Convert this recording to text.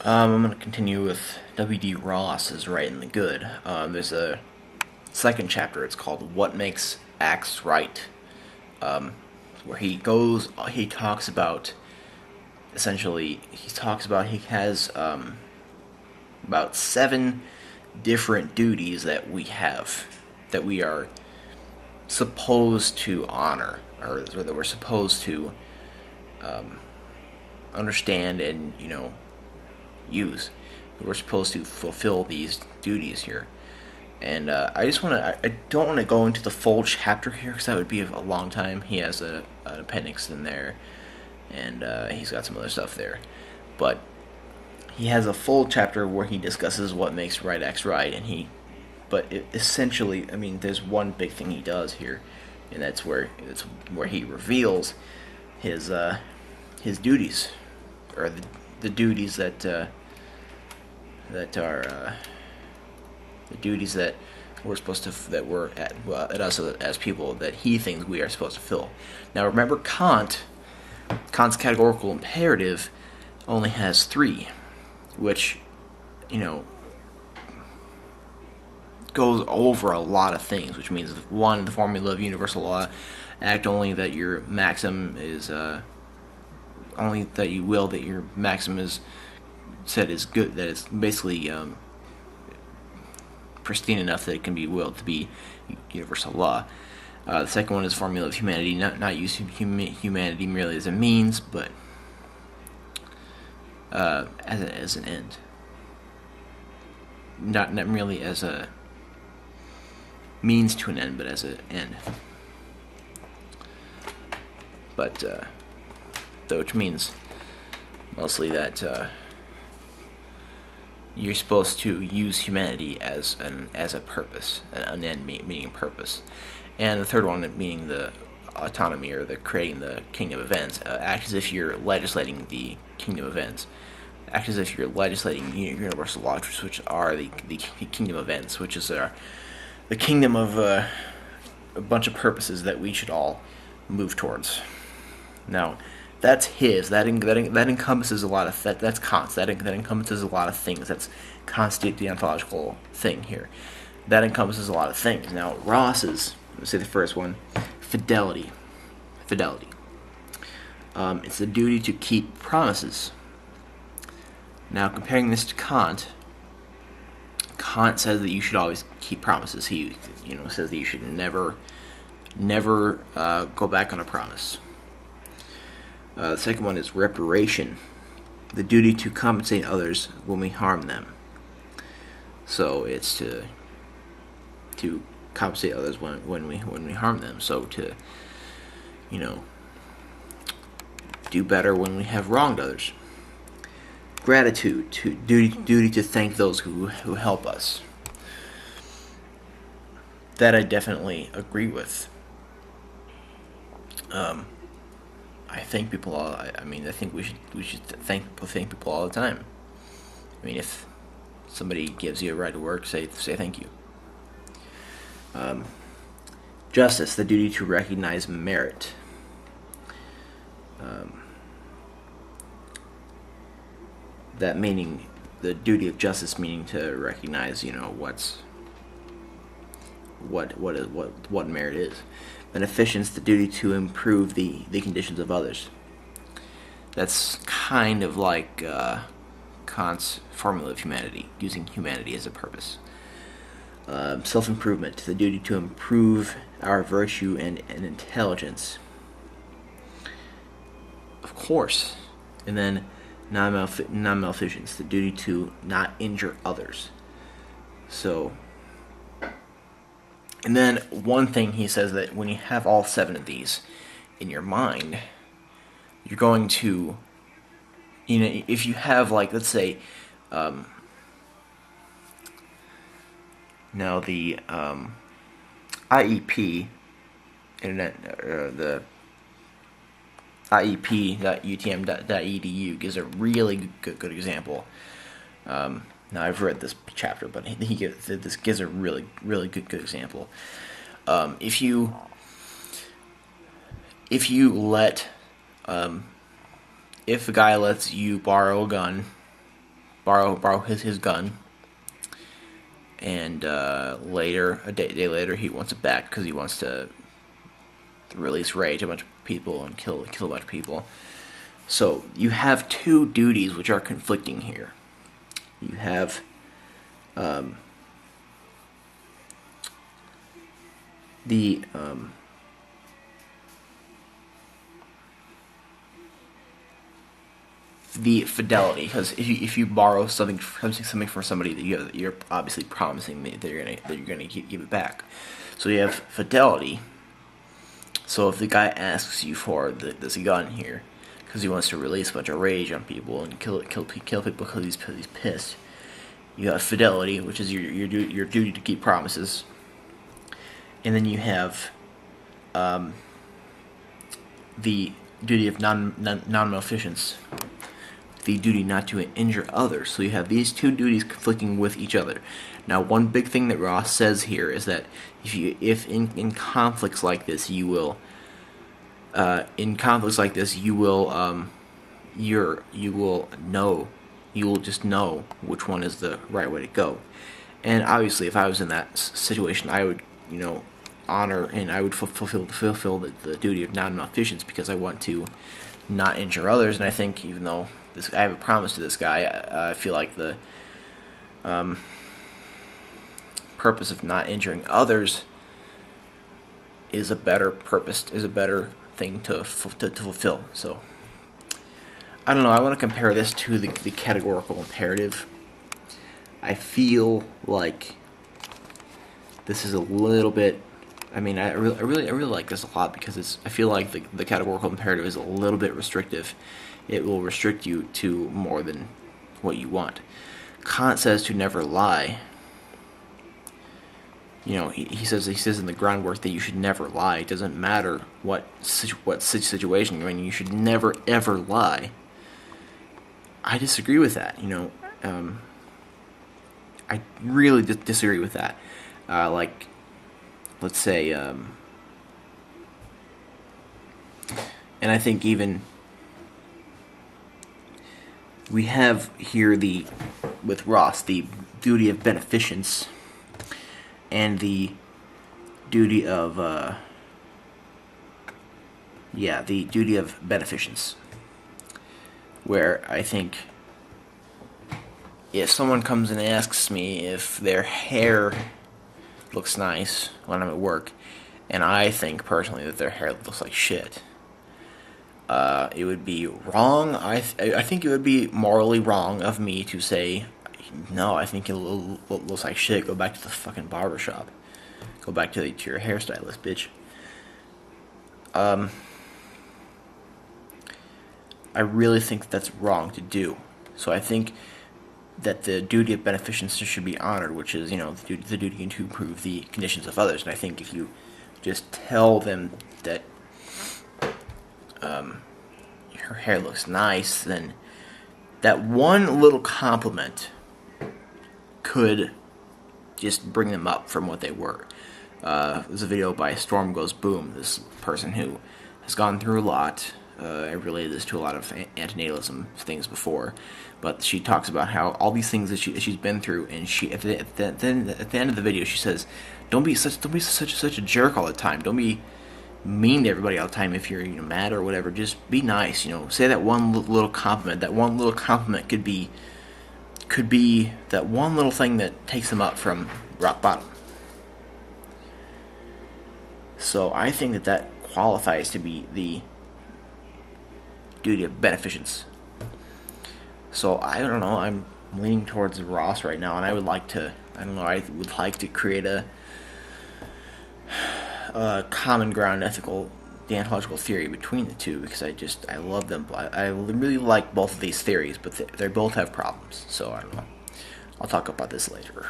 I'm going to continue with W.D.Ross' Right and the Good. There's a second chapter. It's called What Makes Acts Right, where he talks about, essentially, he has about 7 different duties that we have, that we are supposed to honor, or that we're supposed to understand and, use. We're supposed to fulfill these duties here. And I don't want to go into the full chapter here because that would be a long time. He has an appendix in there, and he's got some other stuff there. But he has a full chapter where he discusses what makes right acts right, essentially, I mean, there's one big thing he does here, and that's where he reveals his duties, or the duties that are the duties that we're supposed to at us as people, that he thinks we are supposed to fill. Now remember, Kant's categorical imperative only has 3, which goes over a lot of things, which means, 1, the formula of universal law: act only that your maxim is only that you will that your maxim is said is good, that it's basically pristine enough that it can be willed to be universal law. The second one is formula of humanity: not use humanity merely as a means, but as an end, not merely as a means to an end, but as an end. But which means mostly that you're supposed to use humanity as a purpose, an end meaning purpose. And the third one meaning the autonomy, or the creating the kingdom events. Act as if you're legislating the kingdom events. Act as if you're legislating universal laws, which are the kingdom events, which is the kingdom of a bunch of purposes that we should all move towards. Now, that's his. That encompasses a lot of that's Kant's. That encompasses a lot of things. That's Kant's deontological thing here. That encompasses a lot of things. Now, Ross's, let's say the first one, fidelity. Fidelity. It's the duty to keep promises. Now, comparing this to Kant says that you should always keep promises. He, says that you should never go back on a promise. The second one is reparation, the duty to compensate others when we harm them. So it's to compensate others when we harm them. So to do better when we have wronged others. Gratitude, duty to thank those who help us. That I definitely agree with. I thank people all. I think we should thank people all the time. I mean, if somebody gives you a ride to work, say thank you. Justice, the duty to recognize merit. That meaning, the duty of justice meaning to recognize, what merit is. Beneficence, the duty to improve the conditions of others. That's kind of like Kant's formula of humanity, using humanity as a purpose. Self-improvement, the duty to improve our virtue and intelligence. Of course. And then non-malfeasance, the duty to not injure others. So, and then one thing he says, that when you have all 7 of these in your mind, you're going to, if you have, like, let's say, now the IEP, the IEP.utm.edu gives a really good example. Now, I've read this chapter, but this gives a really good example. If you let if a guy lets you borrow a gun borrow his gun, and a day later, he wants it back because he wants to release rage a bunch of people and kill a bunch of people. So you have two duties which are conflicting here. You have the fidelity, because if you borrow something from somebody that you're obviously promising that you're gonna give it back. So you have fidelity. So if the guy asks you for this gun here because he wants to release a bunch of rage on people and kill people because he's pissed, you have fidelity, which is your duty to keep promises, and then you have the duty of non-maleficence, the duty not to injure others. So you have these two duties conflicting with each other. Now, one big thing that Ross says here is that if in conflicts like this, you will just know which one is the right way to go. And obviously, if I was in that situation, I would honor and I would fulfill the duty of non-maleficence, because I want to not injure others. And I think even though I have a promise to this guy, I feel like the purpose of not injuring others is a better thing to fulfill. So I don't know. I want to compare this to the categorical imperative. I feel like this is a little bit. I mean, I really like this a lot, because I feel like the categorical imperative is a little bit restrictive. It will restrict you to more than what you want. Kant says to never lie. He says in the groundwork that you should never lie. It doesn't matter what situation you're in. You should never ever lie. I disagree with that. I really disagree with that. Like, let's say, and I think even we have here with Ross, the duty of beneficence and the duty of beneficence, where I think if someone comes and asks me if their hair looks nice when I'm at work, and I think personally that their hair looks like shit, it would be wrong. I think it would be morally wrong of me to say, no, I think it looks like shit. Go back to the fucking barbershop. Go back to your hairstylist, bitch. I really think that's wrong to do. So I think that the duty of beneficence should be honored, which is, the duty to improve the conditions of others. And I think if you just tell them that her hair looks nice, then that one little compliment could just bring them up from what they were. There's a video by Storm Goes Boom, this person who has gone through a lot. I related this to a lot of antinatalism things before, but she talks about how all these things that she's been through, and she at the end of the video she says, don't be such a jerk all the time. Don't be mean to everybody all the time. If you're mad or whatever, just be nice. Say that one little compliment. That one little compliment could be that one little thing that takes them up from rock bottom. So I think that qualifies to be the duty of beneficence. So I don't know, I'm leaning towards Ross right now, and I would like to create a common ground ethical deontological theory between the two, because I love them. I really like both of these theories, but they both have problems. So I don't know. I'll talk about this later.